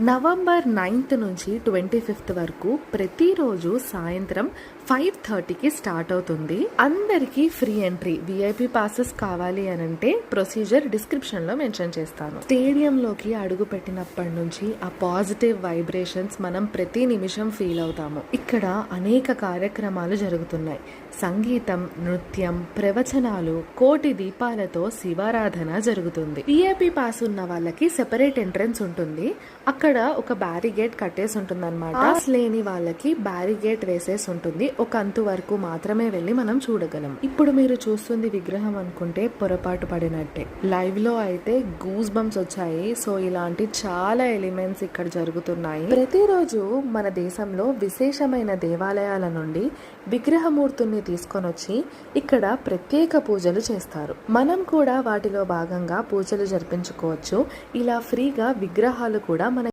November 9th నుంచి 25th వరకు ప్రతిరోజు సాయంత్రం 5:30కి స్టార్ట్ అవుతుంది. అందరికీ ఫ్రీ ఎంట్రీ. విఐపి పాసెస్ కావాలి అనంటే ప్రొసీజర్ డిస్క్రిప్షన్ లో మెన్షన్ చేస్తాను. స్టేడియంలోకి అడుగు పెట్టినప్పటి నుంచి ఆ పాజిటివ్ వైబ్రేషన్స్ మనం ప్రతి నిమిషం ఫీల్ అవుతాము. ఇక్కడ అనేక కార్యక్రమాలు జరుగుతున్నాయి. సంగీతం, నృత్యం, ప్రవచనాలు, కోటి దీపాలతో శివారాధన జరుగుతుంది. విఐపి పాస్ ఉన్న వాళ్ళకి సెపరేట్ ఎంట్రన్స్ ఉంటుంది. అక్కడ ఒక బ్యారిగేట్ కట్టేసి ఉంటుంది అనమాట. పాస్ లేని వాళ్ళకి బ్యారిగేట్ వేసేసి ఉంటుంది. ఒక అంతు వరకు మాత్రమే వెళ్ళి మనం చూడగలం. ఇప్పుడు మీరు చూస్తుంది విగ్రహం అనుకుంటే పొరపాటు పడినట్టే. లైవ్ లో అయితే గూస్ బంప్స్ వచ్చాయి. సో ఇలాంటి చాలా ఎలిమెంట్స్ ఇక్కడ జరుగుతున్నాయి. ప్రతిరోజు మన దేశంలో విశేషమైన దేవాలయాల నుండి విగ్రహమూర్తుల్ని తీసుకొని వచ్చి ఇక్కడ ప్రత్యేక పూజలు చేస్తారు. మనం కూడా వాటిలో భాగంగా పూజలు జరిపించుకోవచ్చు. ఇలా ఫ్రీగా విగ్రహాలు కూడా మన